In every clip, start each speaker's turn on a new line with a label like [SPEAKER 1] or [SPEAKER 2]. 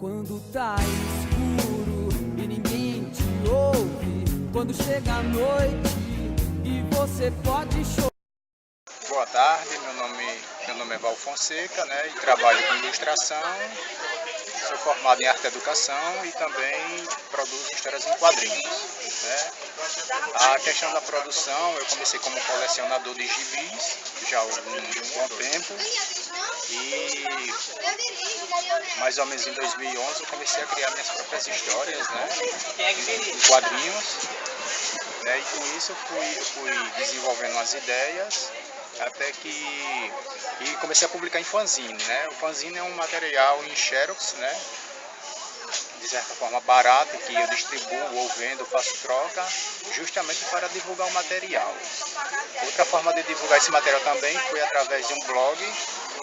[SPEAKER 1] Quando tá escuro e ninguém te ouve, quando chega a noite e você pode chorar.
[SPEAKER 2] Boa tarde, meu nome é Val Fonseca, né, e trabalho com ilustração, sou formado em arte e educação e também produzo histórias em quadrinhos, né. A questão da produção, eu comecei como colecionador de gibis, já há algum bom tempo, e mais ou menos em 2011 eu comecei a criar minhas próprias histórias, né, em quadrinhos, né, e com isso eu fui desenvolvendo umas ideias, até que comecei a publicar em fanzine, né? O fanzine é um material em xerox, né? De certa forma barato, que eu distribuo ou vendo, faço troca, justamente para divulgar o material. Outra forma de divulgar esse material também foi através de um blog,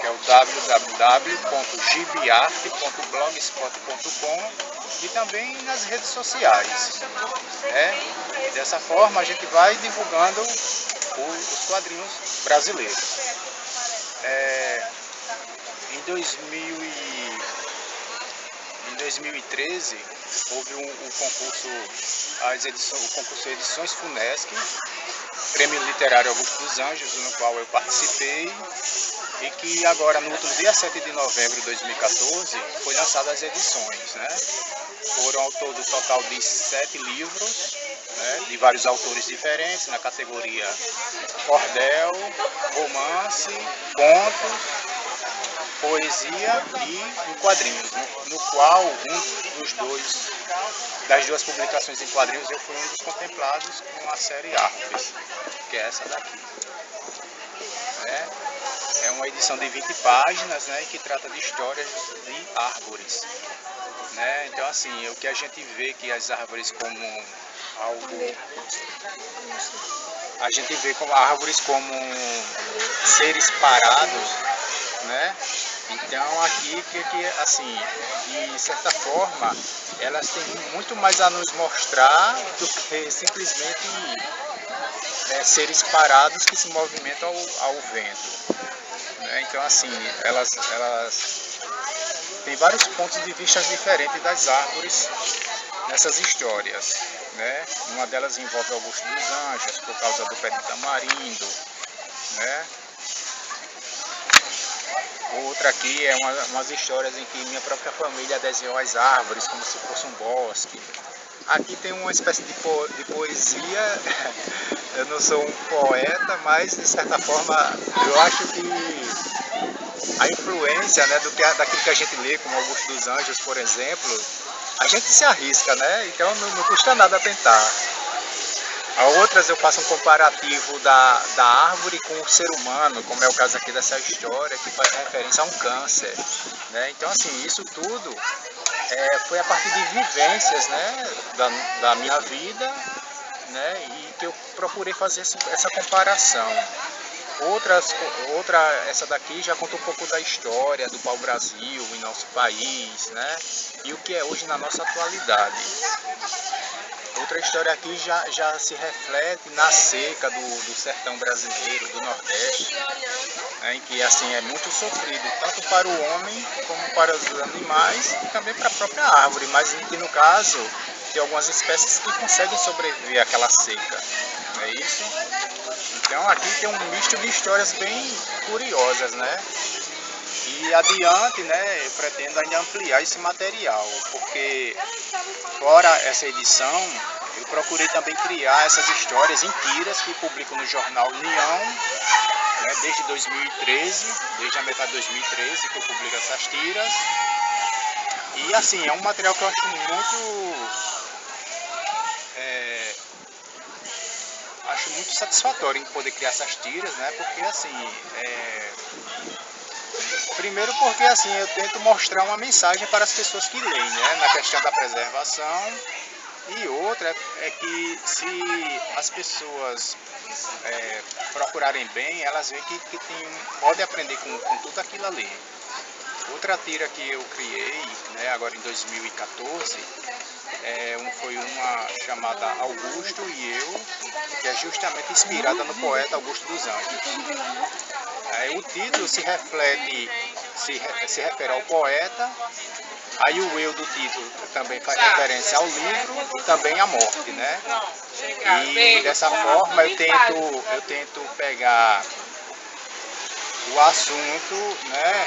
[SPEAKER 2] que é o www.gibiarte.blogspot.com, e também nas redes sociais, né? E dessa forma a gente vai divulgando os quadrinhos brasileiros. Em 2013 houve o concurso Edições Funesc, Prêmio Literário Augusto dos Anjos, no qual eu participei, e que agora no último dia 7 de novembro de 2014 foi lançada as edições, né? Foram ao todo total de 7 livros, né, de vários autores diferentes, na categoria cordel, romance, contos, poesia e em quadrinhos, no qual das duas publicações em quadrinhos eu fui um dos contemplados com a série Árvores, que é essa daqui. É uma edição de 20 páginas, né, que trata de histórias de árvores. Né? Então, assim, o que a gente vê que as árvores como algo... A gente vê como árvores como seres parados, né? Então, aqui, assim, de certa forma, elas têm muito mais a nos mostrar do que simplesmente seres parados que se movimentam ao vento. Né? Então, assim, elas tem vários pontos de vista diferentes das árvores nessas histórias, né? Uma delas envolve Augusto dos Anjos, por causa do pé de tamarindo, né? Outra aqui é umas histórias em que minha própria família desenhou as árvores como se fosse um bosque. Aqui tem uma espécie de poesia. Eu não sou um poeta, mas de certa forma eu acho que a influência, né, daquilo que a gente lê, como Augusto dos Anjos, por exemplo, a gente se arrisca, né? Então não custa nada tentar. A outras eu faço um comparativo da árvore com o ser humano, como é o caso aqui dessa história, que faz referência a um câncer, né? Então, assim, isso tudo foi a partir de vivências, né, da minha vida, né, e que eu procurei fazer essa comparação. Essa daqui já conta um pouco da história do pau-brasil em nosso país, né, e o que é hoje na nossa atualidade. Outra história aqui já se reflete na seca do sertão brasileiro, do Nordeste, né, em que assim é muito sofrido, tanto para o homem como para os animais e também para a própria árvore, mas que no caso tem algumas espécies que conseguem sobreviver àquela seca, não é isso? Então aqui tem um misto de histórias bem curiosas, né? E adiante, né, eu pretendo ainda ampliar esse material, porque fora essa edição, eu procurei também criar essas histórias em tiras que publico no jornal União, né, desde 2013, desde a metade de 2013 que eu publico essas tiras. E assim, é um material que eu acho muito satisfatório em poder criar essas tiras, né, porque assim, primeiro porque assim, eu tento mostrar uma mensagem para as pessoas que leem, né, na questão da preservação, e outra é que se as pessoas procurarem bem, elas veem que podem aprender com tudo aquilo ali. Outra tira que eu criei, né, agora em 2014, foi uma chamada Augusto e Eu, que é justamente inspirada no poeta Augusto dos Anjos. O título se reflete se refere ao poeta, aí o eu do título também faz referência ao livro e também à morte, né? E dessa forma eu tento pegar o assunto, né,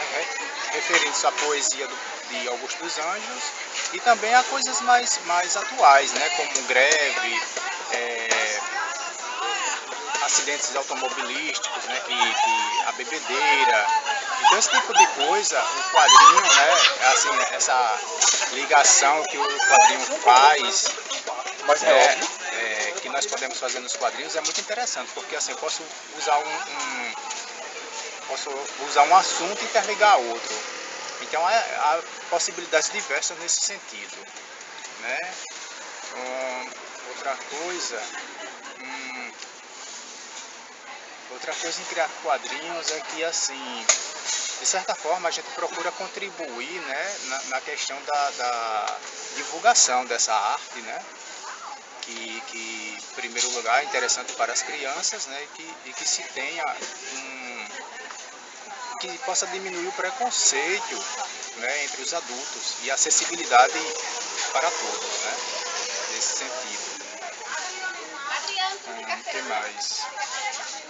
[SPEAKER 2] referente à poesia de Augusto dos Anjos e também a coisas mais atuais, né, como greve, acidentes automobilísticos, né, a bebedeira. Então esse tipo de coisa, o quadrinho, né, assim, essa ligação que o quadrinho faz, que nós podemos fazer nos quadrinhos é muito interessante, porque assim eu posso usar um assunto e interligar a outro. Então há possibilidades diversas nesse sentido, né? Outra coisa em criar quadrinhos é que, assim, de certa forma a gente procura contribuir, né, na questão da divulgação dessa arte, né? Que em primeiro lugar é interessante para as crianças, né? E que se tenha que possa diminuir o preconceito, né, entre os adultos e a acessibilidade para todos, né, nesse sentido. O que mais?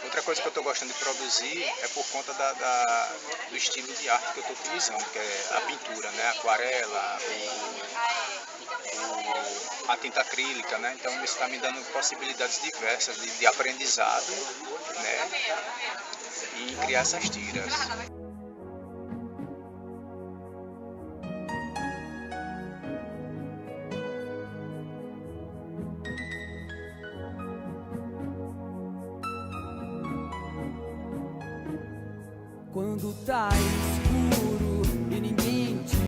[SPEAKER 2] Outra coisa que eu estou gostando de produzir é por conta do estilo de arte que eu estou utilizando, que é a pintura, né, a aquarela, a tinta acrílica, né? Então isso está me dando possibilidades diversas de aprendizado, né, e criar essas tiras.
[SPEAKER 1] Quando tá escuro